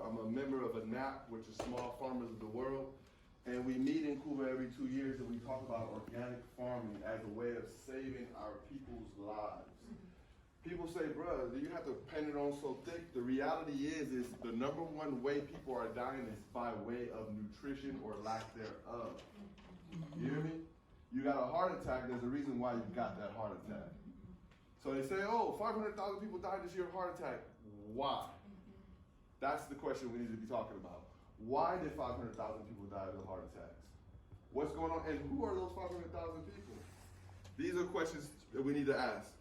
I'm a member of ANAP, which is Small Farmers of the World. And we meet in Cuba every 2 years and we talk about organic farming as a way of saving our people's lives. People say, bro, do you have to paint it on so thick? The reality is the number one way people are dying is by way of nutrition or lack thereof. You hear me? You got a heart attack, there's a reason why you got that heart attack. So they say, oh, 500,000 people died this year of heart attack. Why? That's the question we need to be talking about. Why did 500,000 people die of heart attacks? What's going on? And who are those 500,000 people? These are questions that we need to ask.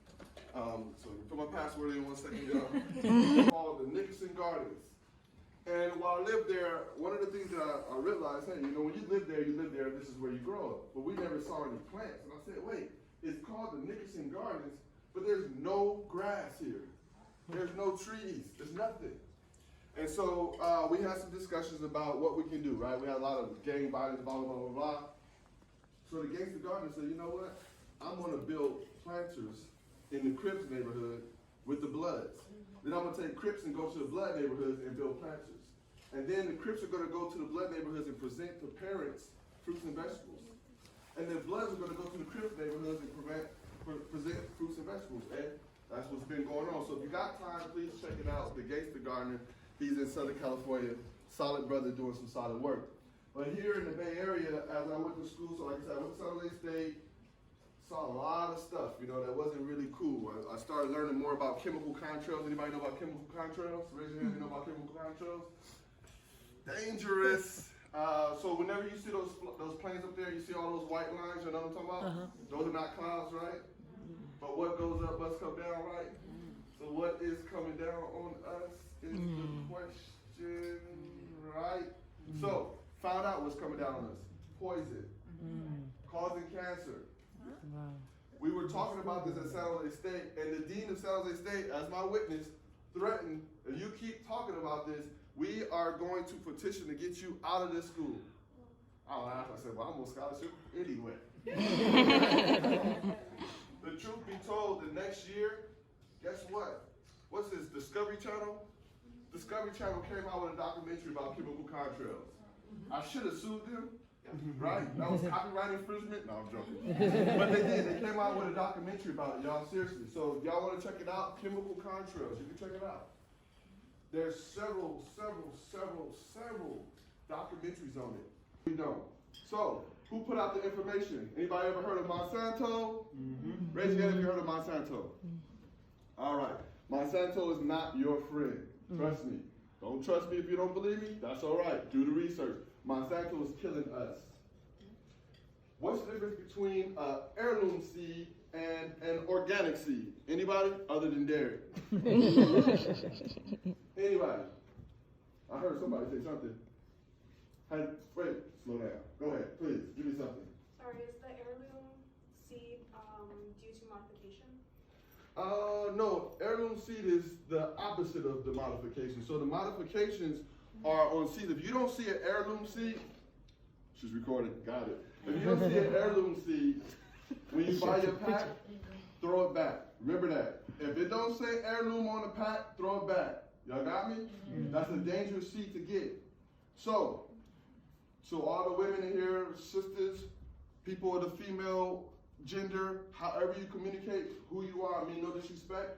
So put my password in 1 second, y'all. Called the Nickerson Gardens. And while I lived there, one of the things that I realized, hey, you know, when you live there, this is where you grow up. But we never saw any plants. And I said, wait, it's called the Nickerson Gardens, but there's no grass here. There's no trees. There's nothing. And so we had some discussions about what we can do, right? We had a lot of gang violence, blah, blah, blah, blah. So the Gangster Gardener said, you know what? I'm going to build planters in the Crips neighborhood with the Bloods. Then I'm going to take Crips and go to the Blood neighborhoods and build planters. And then the Crips are going to go to the Blood neighborhoods and present to parents fruits and vegetables. And the Bloods are going to go to the Crips neighborhoods and present fruits and vegetables. And that's what's been going on. So if you got time, please check it out. The Gangster Gardener. He's in Southern California, solid brother doing some solid work. But here in the Bay Area, as I went to school, so like I said, I went to San Jose State, saw a lot of stuff, you know, that wasn't really cool. I started learning more about chemical contrails. Anybody know about chemical contrails? Raise your hand if you know about chemical contrails. Dangerous. So whenever you see those planes up there, you see all those white lines, you know what I'm talking about? Those are not clouds, right? But what goes up must come down, right? So what is coming down on us is the question, right? So, found out what's coming down on us. Poison. Causing cancer. We were talking about this at San Jose State, and the dean of San Jose State, as my witness, threatened, if you keep talking about this, we are going to petition to get you out of this school. I laughed. I said, well, I'm on scholarship anyway. The truth be told, the next year, guess what? What's this, Discovery Channel? Discovery Channel came out with a documentary about chemical contrails. I should have sued them, right? That was copyright infringement? No, I'm joking. But they did. They came out with a documentary about it, y'all, seriously. So if y'all want to check it out, chemical contrails, you can check it out. There's several documentaries on it. We don't. So, who put out the information? Anybody ever heard of Monsanto? Raise your hand if you heard of Monsanto. All right. Monsanto is not your friend. Trust me. Don't trust me if you don't believe me. That's all right. Do the research. Monsanto is killing us. What's the difference between an heirloom seed and an organic seed? Anybody other than Derek? Anybody? I heard somebody say something. Wait, slow down. Go ahead, please. Give me something. Sorry, is the heirloom seed due to modification? No, heirloom seed is the opposite of the modification. So the modifications are on seeds. If you don't see an heirloom seed, she's recording, got it. If you don't see an heirloom seed, when you buy your pack, throw it back. Remember that. If it don't say heirloom on the pack, throw it back. Y'all got me? That's a dangerous seed to get. So all the women in here, sisters, people of the female gender, however you communicate who you are, I mean no disrespect.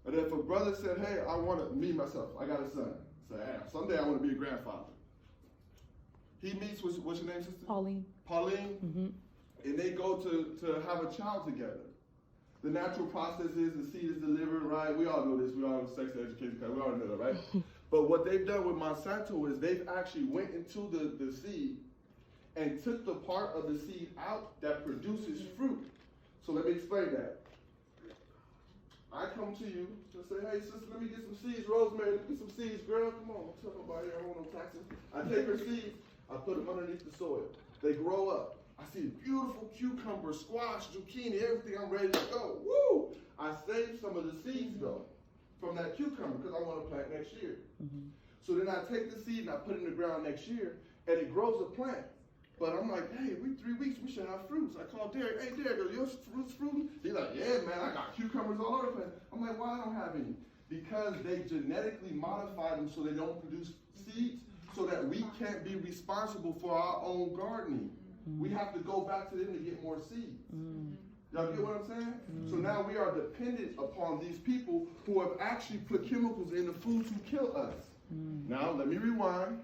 And if a brother said, hey, I want to, me, myself, I got a son. Say, hey, someday I want to be a grandfather. He meets, what's your name, sister? Pauline. Pauline? And they go to have a child together. The natural process is the seed is delivered, right? We all know this. We all have sex education, we all know that, right? But what they've done with Monsanto is they've actually went into the seed and took the part of the seed out that produces fruit. So let me explain that. I come to you and say, hey, sister, let me get some seeds. Rosemary, let me get some seeds. Girl, come on. Tell nobody I want no taxes. I take her seeds. I put them underneath the soil. They grow up. I see beautiful cucumber, squash, zucchini, everything. I'm ready to go. Woo! I saved some of the seeds, though, from that cucumber because I want to plant next year. So then I take the seed and I put it in the ground next year, and it grows a plant. But I'm like, hey, 3 weeks, we should have fruits. I call Derek, hey, Derek, are your fruits fruiting? He's like, yeah, man, I got cucumbers all over the place. I'm like, why I don't have any? because they genetically modified them so they don't produce seeds, so that we can't be responsible for our own gardening. We have to go back to them to get more seeds. Y'all get what I'm saying? So now we are dependent upon these people who have actually put chemicals in the food to kill us. Now, let me rewind.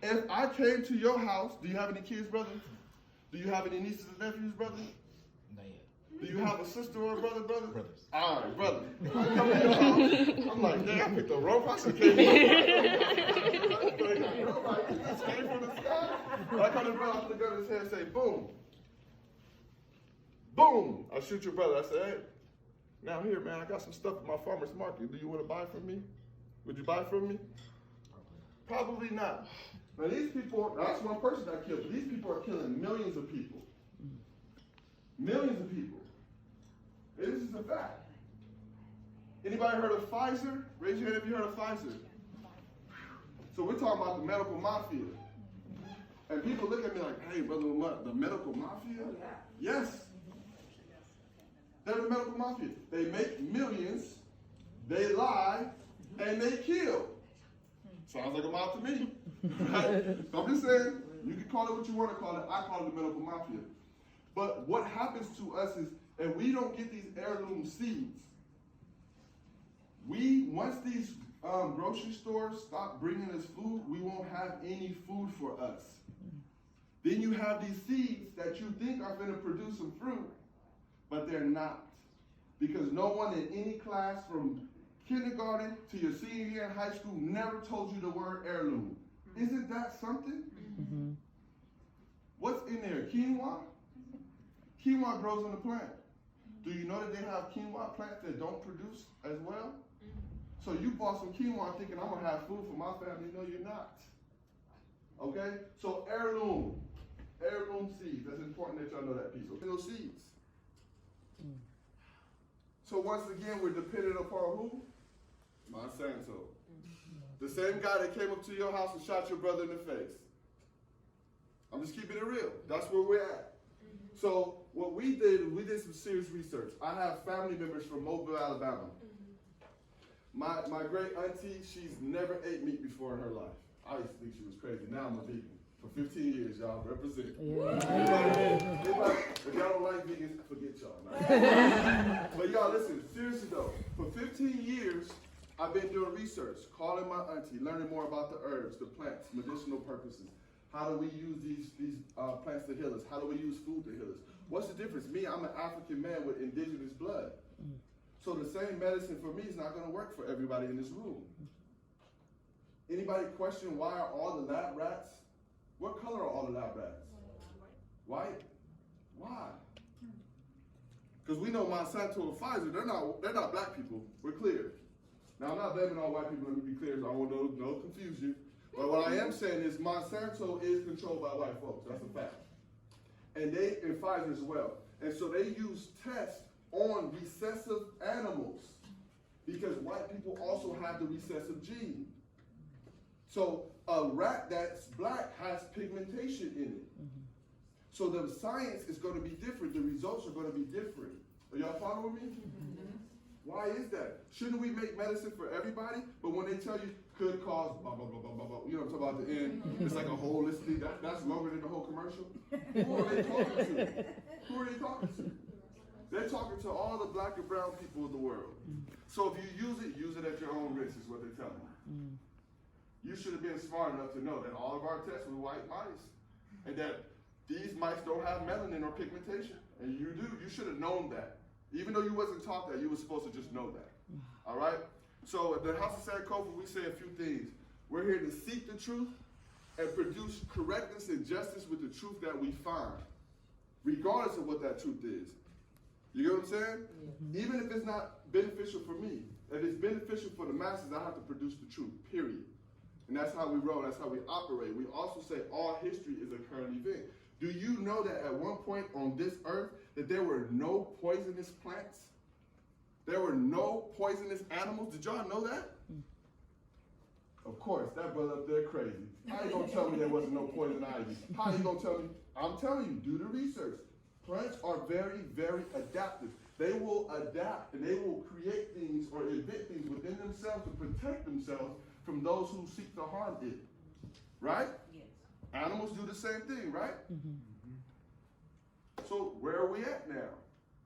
If I came to your house, do you have any kids, brother? Do you have any nieces and nephews, brother? Not yet. Do you have a sister or a brother? Brothers. All right, brother. If I come to your house, I'm like, damn, I picked the wrong person. Came from the sky. I come to the brother, I put the gun in his hand and say, boom. Boom. I shoot your brother. I say, hey, now here, man, I got some stuff at my farmer's market. Do you want to buy from me? Would you buy from me? Probably not. Now these people, that's one person that killed, but these people are killing millions of people. Millions of people. This is a fact. Anybody heard of Pfizer? Raise your hand if you heard of Pfizer. So we're talking about the medical mafia. And people look at me like, hey, brother, what, the medical mafia? Yes. They're the medical mafia. They make millions, they lie, and they kill. Sounds like a mob to me. Right? So I'm just saying, you can call it what you want to call it. I call it the medical mafia. But what happens to us is, and we don't get these heirloom seeds, once these grocery stores stop bringing us food, we won't have any food for us. Then you have these seeds that you think are going to produce some fruit, but they're not. Because no one in any class from kindergarten to your senior year in high school never told you the word heirloom. Isn't that something? What's in there? Quinoa? Quinoa grows on the plant. Do you know that they have quinoa plants that don't produce as well? So you bought some quinoa thinking I'm going to have food for my family. No, you're not. Okay? So heirloom seeds. That's important that y'all know that piece. Okay, those seeds. So once again, we're dependent upon who? Monsanto. The same guy that came up to your house and shot your brother in the face. I'm just keeping it real. That's where we're at. So what we did some serious research. I have family members from Mobile, Alabama. My great auntie, she's never ate meat before in her life. I used to think she was crazy. Now I'm a vegan. For 15 years, y'all represent. Anybody, if y'all don't like vegans, forget y'all. But y'all, listen, seriously though, for 15 years, I've been doing research, calling my auntie, learning more about the herbs, the plants, medicinal purposes. How do we use these plants to heal us? How do we use food to heal us? What's the difference? Me, I'm an African man with indigenous blood. So the same medicine for me is not going to work for everybody in this room. Anybody question why are all the lab rats? What color are all the lab rats? White. Why? Because we know Monsanto and Pfizer, they're not black people. We're clear. Now I'm not blaming all white people, let me be clear, so I don't want no confusion. But what I am saying is Monsanto is controlled by white folks. That's a fact. And Pfizer as well. And so they use tests on recessive animals because white people also have the recessive gene. So a rat that's black has pigmentation in it. So the science is going to be different. The results are going to be different. Are y'all following me? Why is that? Shouldn't we make medicine for everybody? But when they tell you could cause blah, blah, blah, blah, blah, blah, you know what I'm talking about at the end? It's like a whole list. That's longer than the whole commercial. Who are they talking to? Who are they talking to? They're talking to all the black and brown people of the world. So if you use it at your own risk is what they're telling you. You should have been smart enough to know that all of our tests were white mice. And that these mice don't have melanin or pigmentation. And you do. You should have known that. Even though you wasn't taught that, you were supposed to just know that. All right? So at the House of Sankofa, we say a few things. We're here to seek the truth and produce correctness and justice with the truth that we find, regardless of what that truth is. You get what I'm saying? Even if it's not beneficial for me, if it's beneficial for the masses, I have to produce the truth, period. And that's how we roll, that's how we operate. We also say all history is a current event. Do you know that at one point on this earth that there were no poisonous plants? There were no poisonous animals? Did y'all know that? Of course, that brother up there crazy. How you gonna tell me there wasn't no poison ivy? How you gonna tell me? I'm telling you, do the research. Plants are very, very adaptive. they will adapt and they will create things or invent things within themselves to protect themselves from those who seek to harm it. Right? Yes. Animals do the same thing, right? So where are we at now?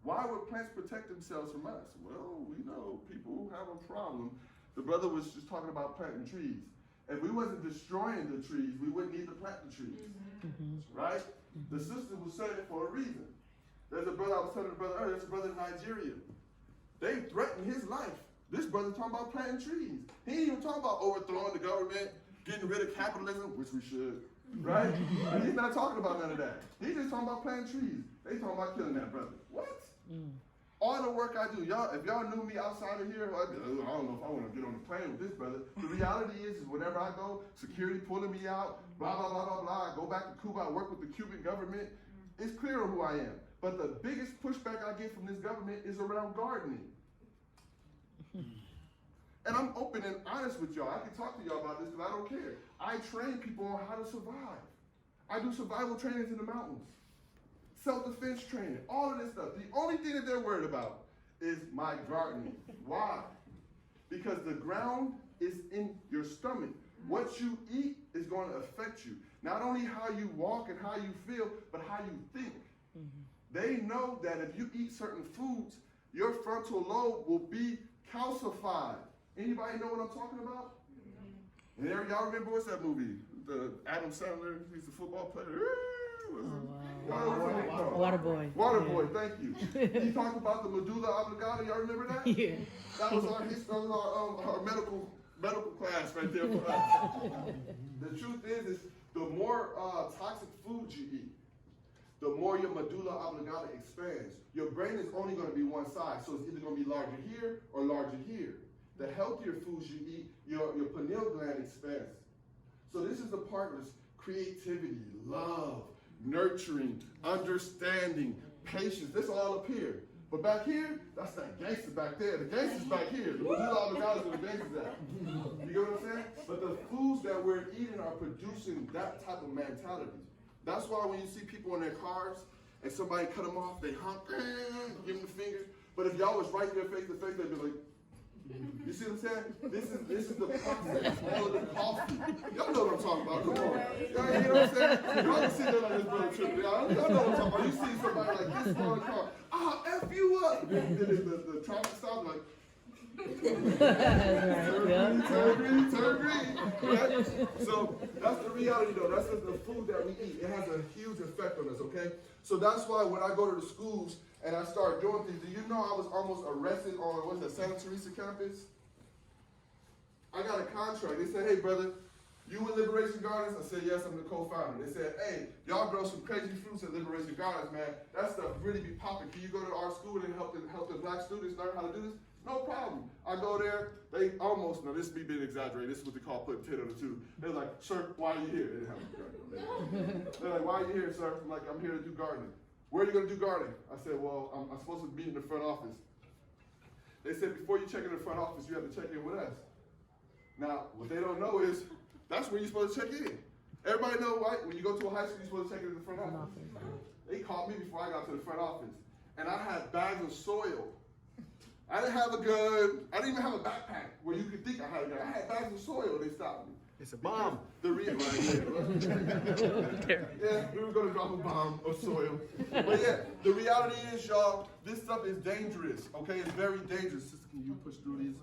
Why would plants protect themselves from us? Well, we know people who have a problem. The brother was just talking about planting trees. If we wasn't destroying the trees, we wouldn't need to plant the trees. Right? The sister was saying it for a reason. There's a brother, I was telling the brother earlier, there's a brother in Nigeria. They threatened his life. This brother talking about planting trees. He ain't even talking about overthrowing the government, getting rid of capitalism, which we should. Right? And he's not talking about none of that. He's just talking about planting trees. They talking about killing that brother. What? All the work I do, y'all, if y'all knew me outside of here, I don't know if I want to get on the plane with this brother. The reality is whenever I go, security pulling me out, blah, blah, blah, blah, blah. I go back to Cuba, I work with the Cuban government. It's clear who I am. But the biggest pushback I get from this government is around gardening. And I'm open and honest with y'all. I can talk to y'all about this because I don't care. I train people on how to survive. I do survival trainings in the mountains. Self-defense training, all of this stuff. The only thing that they're worried about is my gardening. Why? Because the ground is in your stomach. What you eat is going to affect you. Not only how you walk and how you feel, but how you think. They know that if you eat certain foods, your frontal lobe will be calcified. Anybody know what I'm talking about? And y'all remember what's that movie? The Adam Sandler, he's a football player. Waterboy. Waterboy, thank you. He talked about the medulla oblongata. Y'all remember that? Yeah. That was our medical class right there for us. The truth is the more toxic foods you eat, the more your medulla oblongata expands. Your brain is only going to be one side, so it's either going to be larger here or larger here. The healthier foods you eat, your pineal gland expands. So this is the part of creativity, love, nurturing, understanding, patience. This all up here. But back here, that's that gangster back there. The gangster's back here. The medulla oblongata is where the gangster's at. You get what I'm saying? But the foods that we're eating are producing that type of mentality. That's why when you see people in their cars and somebody cut them off, they honk, give them the finger. But if y'all was right there face to face, they'd be like, you see what I'm saying? This is the process. All of the coffee. Y'all know what I'm talking about. Come on. Y'all, you know what I'm saying? Y'all can see that on this brother trip. Y'all know what I'm talking about. You see somebody like this on the car. I'll F you up. Then the traffic stop like, turn green. Right? So that's the reality though. That's just the food that we eat. It has a huge effect on us, okay? So that's why when I go to the schools and I start doing things, do you know I was almost arrested on, what's that, Santa Teresa campus? I got a contract. They said, hey brother, you with Liberation Gardens? I said, yes, I'm the co-founder. They said, hey, y'all grow some crazy fruits at Liberation Gardens, man. That stuff really be popping. Can you go to our school and help the black students learn how to do this? No problem. I go there, they almost, now this be being exaggerated, this is what they call putting 10 on the 2. They're like, sir, why are you here? They didn't have a garden. They're like, why are you here, sir? I'm like, I'm here to do gardening. Where are you going to do gardening? I said, well, I'm supposed to be in the front office. They said, before you check in the front office, you have to check in with us. Now, what they don't know is, that's where you're supposed to check in. Everybody know, right? When you go to a high school, you're supposed to check in the front office. They called me before I got to the front office. And I had bags of soil. I didn't have a gun. I didn't even have a backpack where you could think I had a gun. I had bags of soil. They stopped me. It's a bomb. The reason yeah, we were going to drop a bomb of soil. But yeah, the reality is, y'all, this stuff is dangerous, okay? It's very dangerous. Sister, can you push through these?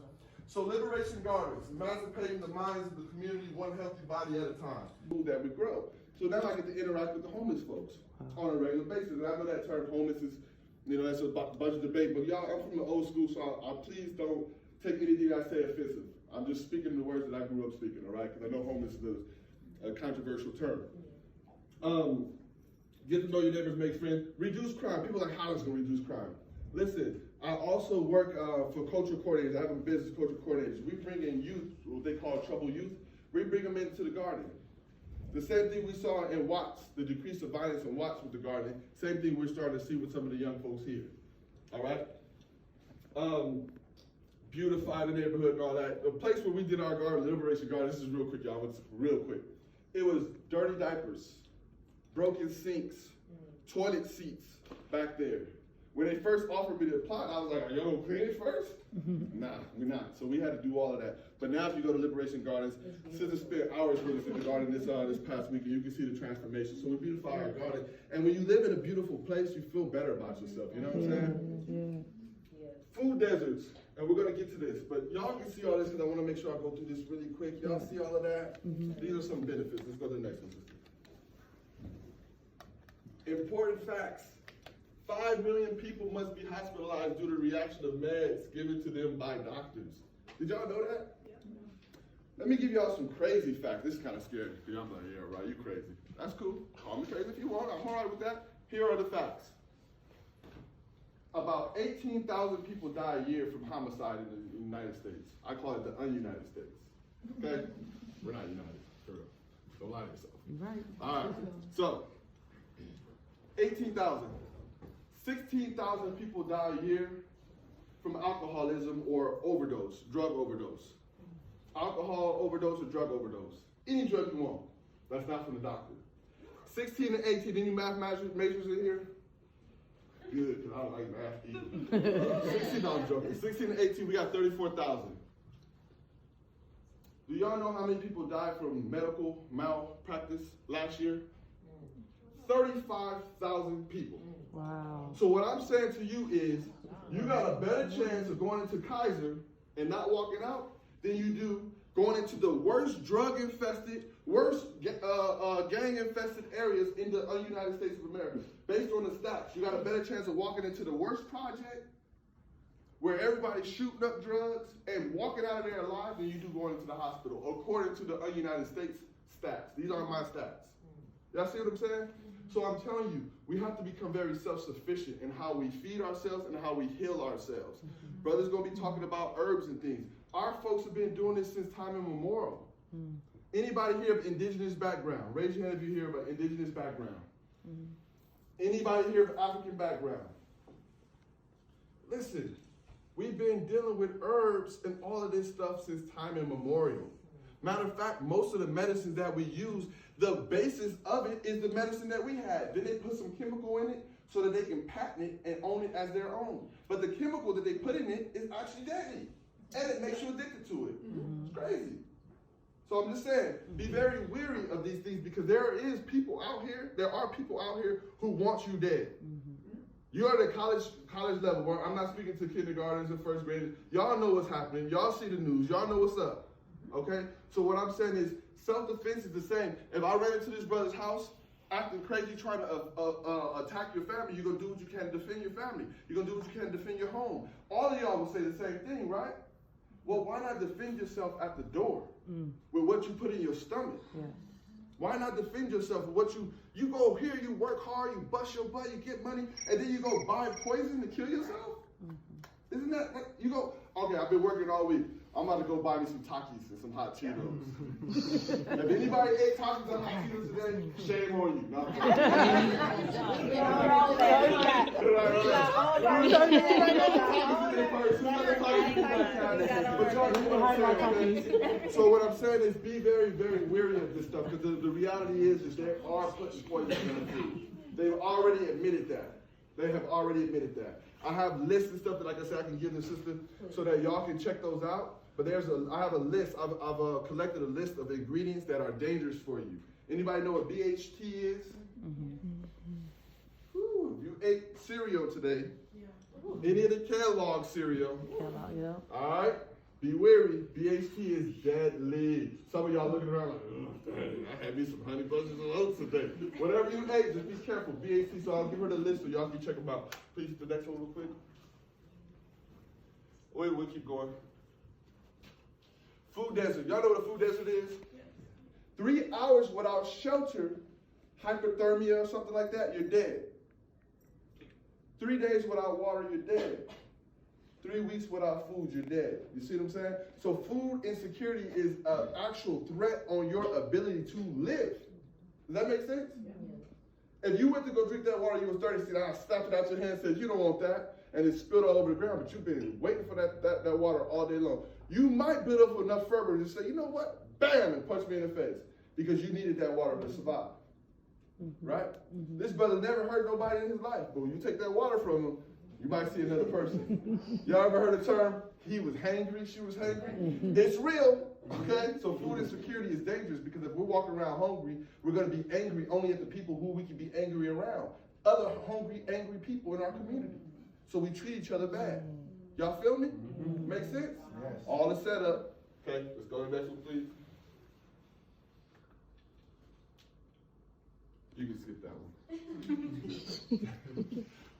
So Liberation Gardens, emancipating the minds of the community one healthy body at a time. Food that we grow. So now I get to interact with the homeless folks on a regular basis. And I know that term homeless is, you know, that's a bunch of debate, but y'all, I'm from the old school, so I please don't take anything I say offensive. I'm just speaking the words that I grew up speaking, all right? Because I know homeless is a controversial term. Get to know your neighbors, make friends. Reduce crime. People are like, how is it going to reduce crime? Listen, I also work for cultural coordinators. I have a business cultural coordinators. We bring in youth, what they call troubled youth. We bring them into the garden. The same thing we saw in Watts, the decrease of violence in Watts with the gardening, same thing we're starting to see with some of the young folks here. All right? Beautify the neighborhood and all that. The place where we did our garden, Liberation Garden, this is real quick, y'all, it's real quick. It was dirty diapers, broken sinks, toilet seats back there. When they first offered me the plot, I was like, are you gonna clean it first? Nah, we're not. So we had to do all of that. But now if you go to Liberation Gardens, Sister spent hours with us in the garden this past week, and you can see the transformation. So we beautify our garden. And when you live in a beautiful place, you feel better about yourself. You know what I'm saying? Food deserts. And we're going to get to this. But y'all can see all this because I want to make sure I go through this really quick. Y'all see all of that? These are some benefits. Let's go to the next one, sister. Important facts. 5 million people must be hospitalized due to reaction of meds given to them by doctors. Did y'all know that? Let me give y'all some crazy facts. This is kind of scary. I'm like, yeah, right, you crazy. That's cool. Call me crazy if you want. I'm all right with that. Here are the facts. About 18,000 people die a year from homicide in the United States. I call it the un-United States. Okay? We're not united. For real. Don't lie to yourself. Right. All right. So, 18,000. 16,000 people die a year from alcoholism or overdose, drug overdose. Alcohol overdose or drug overdose. Any drug you want. That's not from the doctor. 16 and 18, any math majors in here? Good, because I don't like math either. 16, no, I'm joking. 16 and 18, we got 34,000. Do y'all know how many people died from medical malpractice last year? 35,000 people. Wow. So what I'm saying to you is, you got a better chance of going into Kaiser and not walking out than you do going into the worst drug-infested, worst gang-infested areas in the United States of America. Based on the stats, you got a better chance of walking into the worst project where everybody's shooting up drugs and walking out of there alive than you do going into the hospital, according to the United States stats. These aren't my stats. Y'all see what I'm saying? So I'm telling you, we have to become very self-sufficient in how we feed ourselves and how we heal ourselves. Brother's going to be talking about herbs and things. Our folks have been doing this since time immemorial. Anybody here of indigenous background? Raise your hand if you hear about indigenous background. Anybody here of African background? Listen, we've been dealing with herbs and all of this stuff since time immemorial. Matter of fact, most of the medicines that we use, the basis of it is the medicine that we had. Then they put some chemical in it so that they can patent it and own it as their own. But the chemical that they put in it is actually deadly. And it makes you addicted to it. It's crazy. So I'm just saying, be very weary of these things because there are people out here who want you dead. You're at a college level where I'm not speaking to kindergartners and first graders. Y'all know what's happening. Y'all see the news. Y'all know what's up. Okay? So what I'm saying is self-defense is the same. If I ran into this brother's house acting crazy, trying to attack your family, you're going to do what you can to defend your family. You're going to do what you can to defend your home. All of y'all will say the same thing, right? Well, why not defend yourself at the door with what you put in your stomach? Yeah. Why not defend yourself with what you go here, you work hard, you bust your butt, you get money, and then you go buy poison to kill yourself? Isn't that, you go, okay, I've been working all week. I'm about to go buy me some Takis and some hot Cheetos. If anybody ate Takis and hot Cheetos today, shame on you. No, so what I'm saying is be very, very wary of this stuff because the reality is they are putting poison in the food. They've already admitted that. They have already admitted that. I have lists and stuff that, like I said, I can give the sister so that y'all can check those out. But I have a list. I've collected a list of ingredients that are dangerous for you. Anybody know what BHT is? Whew, you ate cereal today. Any of the Kellogg cereal. Yeah. All right? Be wary. BHT is deadly. Some of y'all looking around like, oh, dang, I had me some honey buns and oats today. Whatever you ate, just be careful. BHT, so I'll give her the list so y'all can check them out. Please, the next one real quick. Wait, we'll keep going. Food desert. Y'all know what a food desert is? 3 hours without shelter, hypothermia or something like that, you're dead. 3 days without water, you're dead. 3 weeks without food, you're dead. You see what I'm saying? So food insecurity is an actual threat on your ability to live. Does that make sense? Yeah. If you went to go drink that water, you was thirsty, and I snapped it out your hand and said, you don't want that, and it spilled all over the ground, but you've been waiting for that water all day long. You might build up enough fervor to say, you know what? Bam, and punch me in the face because you needed that water to survive. Right? This brother never hurt nobody in his life, but when you take that water from him, You might see another person. Y'all ever heard the term, he was hangry, she was hangry? It's real, okay? So food insecurity is dangerous because if we're walking around hungry, we're going to be angry only at the people who we can be angry around. Other hungry, angry people in our community. So we treat each other bad. Y'all feel me? Make sense? Yes. All the setup. Okay, let's go to the next one, please. You can skip that one.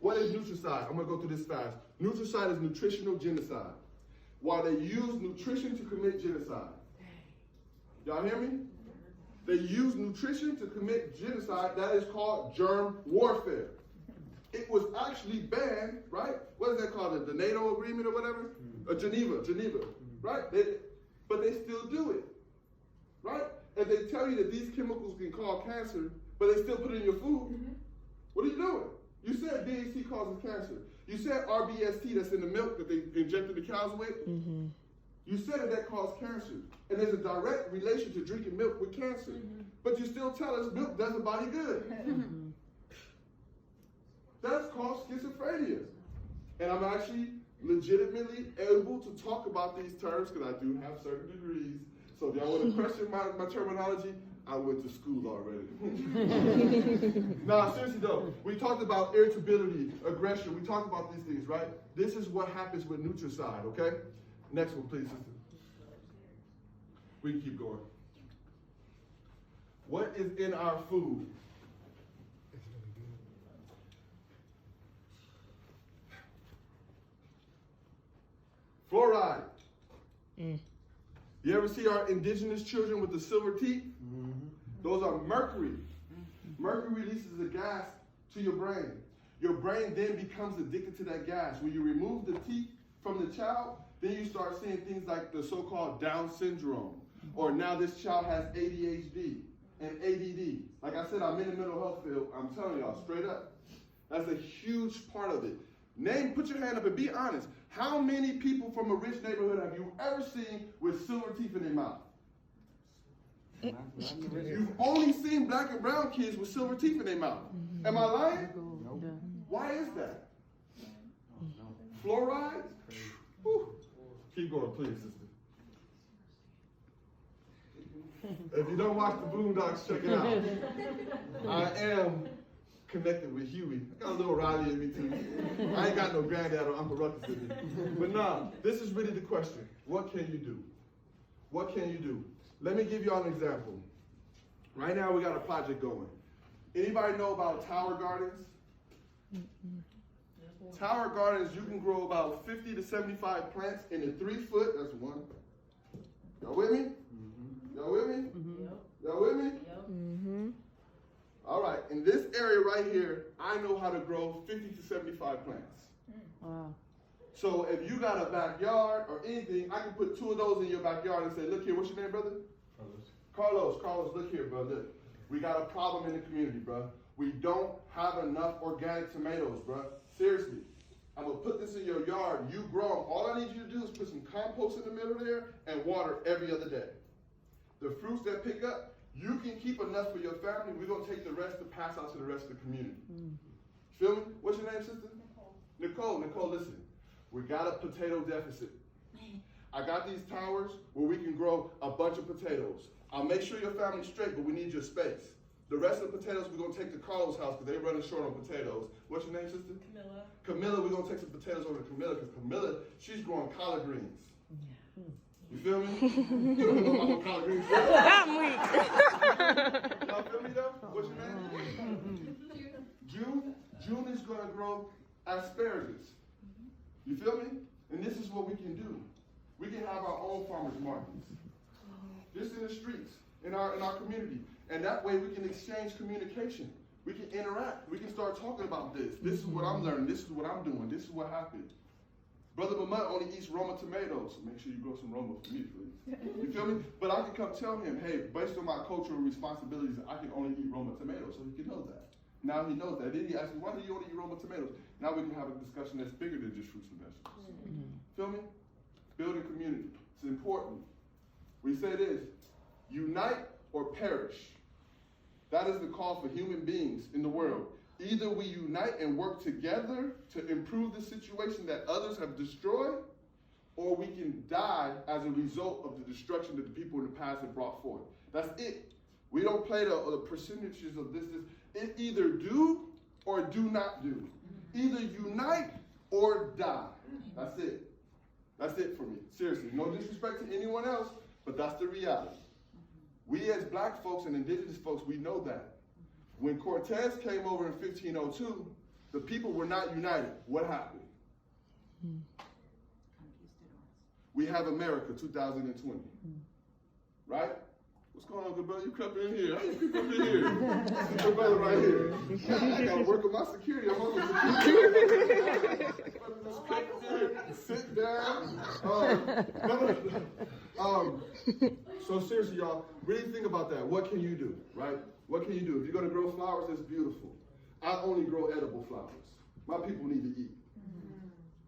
What is nutricide? I'm gonna go through this fast. Nutricide is nutritional genocide. While they use nutrition to commit genocide. Y'all hear me? They use nutrition to commit genocide. That is called germ warfare. It was actually banned, right? What is that called? The NATO agreement or whatever? Geneva, right? But they still do it, right? And they tell you that these chemicals can cause cancer, but they still put it in your food. What are you doing? You said DHT causes cancer. You said RBST that's in the milk that they injected the cows with. You said that caused cancer. And there's a direct relation to drinking milk with cancer. But you still tell us milk does the body good. That's called schizophrenia. And I'm actually legitimately able to talk about these terms because I do have certain degrees. So if y'all want to question my terminology, I went to school already. Nah, seriously though, we talked about irritability, aggression. We talked about these things, right? This is what happens with nutricide, okay? Next one, please, sister. We can keep going. What is in our food? Fluoride. You ever see our indigenous children with the silver teeth? Those are mercury. Mercury releases a gas to your brain. Your brain then becomes addicted to that gas. When you remove the teeth from the child, then you start seeing things like the so-called Down syndrome. Or now this child has ADHD and ADD. Like I said, I'm in the mental health field. I'm telling y'all straight up. That's a huge part of it. Put your hand up and be honest. How many people from a rich neighborhood have you ever seen with silver teeth in their mouth? You've only seen black and brown kids with silver teeth in their mouth. Am I lying? Nope. Why is that? Fluoride? Whew. Keep going, please, sister. If you don't watch the Boondocks, check it out. I am connected with Huey. I got a little Riley in me too. I ain't got no granddad or Uncle Ruckus in me. But nah, this is really the question. What can you do? What can you do? Let me give y'all an example. Right now we got a project going. Anybody know about tower gardens? Tower gardens, you can grow about 50 to 75 plants in a 3 foot, that's one. Y'all with me? Y'all with me? Y'all with me? All right, in this area right here, I know how to grow 50 to 75 plants. Wow. So if you got a backyard or anything, I can put 2 of those in your backyard and say, look here, what's your name, brother? Carlos, look here, bro. Look, we got a problem in the community, bro. We don't have enough organic tomatoes, bro. Seriously. I'm going to put this in your yard. You grow them. All I need you to do is put some compost in the middle there and water every other day. The fruits that pick up, you can keep enough for your family. We're going to take the rest to pass out to the rest of the community. Feel me? What's your name, sister? Nicole. Nicole, listen. We got a potato deficit. I got these towers where we can grow a bunch of potatoes. I'll make sure your family's straight, but we need your space. The rest of the potatoes we're going to take to Carlos' house because they're running short on potatoes. What's your name, sister? Camilla, we're going to take some potatoes over to Camilla because Camilla, she's growing collard greens. You feel me? You don't know about collard greens. I'm weak. Y'all feel me though? What's your name? June. June is going to grow asparagus. You feel me? And this is what we can do. We can have our own farmers markets. Just in the streets, in our community. And that way we can exchange communication. We can interact. We can start talking about this. This is what I'm learning. This is what I'm doing. This is what happened. Brother Mamut only eats Roma tomatoes. Make sure you grow some Roma for me, please. You feel me? But I can come tell him, hey, based on my cultural responsibilities, I can only eat Roma tomatoes, so he can know that. Now he knows that. Then he asks me, why do you only eat Roma tomatoes? Now we can have a discussion that's bigger than just fruits and vegetables. Feel me? Building community. It's important. We say this, unite or perish. That is the call for human beings in the world. Either we unite and work together to improve the situation that others have destroyed, or we can die as a result of the destruction that the people in the past have brought forth. That's it. We don't play the percentages of this. It either do or do not do. Either unite or die. That's it. That's it for me. Seriously, no disrespect to anyone else, but that's the reality. We as black folks and indigenous folks, we know that. When Cortez came over in 1502, the people were not united. What happened? We have America 2020. Right? What's going on, good brother? You crept in here. How you creep up in here? This is your brother right here. I gotta work on my security. I'm on the security. Sit down. So seriously, y'all, really think about that. What can you do, right? What can you do? If you're gonna grow flowers, that's beautiful. I only grow edible flowers. My people need to eat.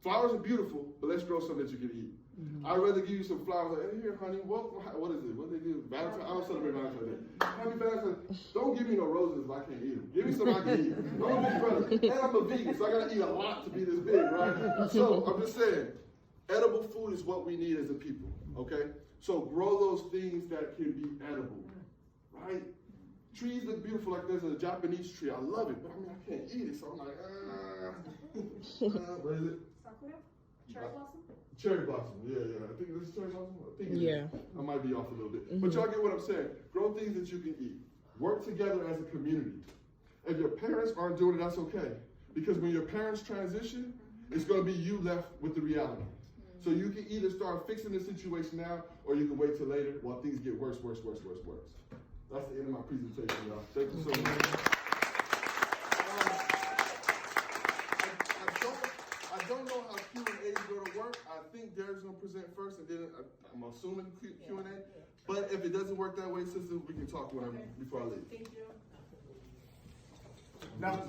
Flowers are beautiful, but let's grow some that you can eat. I'd rather give you some flowers like, hey, here, honey, what is it? What do they do? Valentine? I don't celebrate Valentine's Day. Happy Valentine's. Don't give me no roses if I can't eat them. Give me some I can eat. I'm a big brother. And I'm a vegan, so I gotta eat a lot to be this big, right? So I'm just saying, edible food is what we need as a people, okay? So grow those things that can be edible, right? Trees look beautiful, like there's a Japanese tree. I love it, but I mean, I can't eat it, so I'm like, what is it? Sakura? Cherry blossom? Cherry blossom, yeah. I think this is cherry blossom. I think it is. Yeah. I might be off a little bit. But y'all get what I'm saying. Grow things that you can eat. Work together as a community. If your parents aren't doing it, that's okay. Because when your parents transition, it's going to be you left with the reality. So you can either start fixing the situation now, or you can wait till later while things get worse. That's the end of my presentation, y'all. Thank you so much. I don't know how Q&A is going to work. I think Derek's going to present first, and then I'm assuming Q&A. But if it doesn't work that way, sisters, we can talk before I leave. Thank you. Now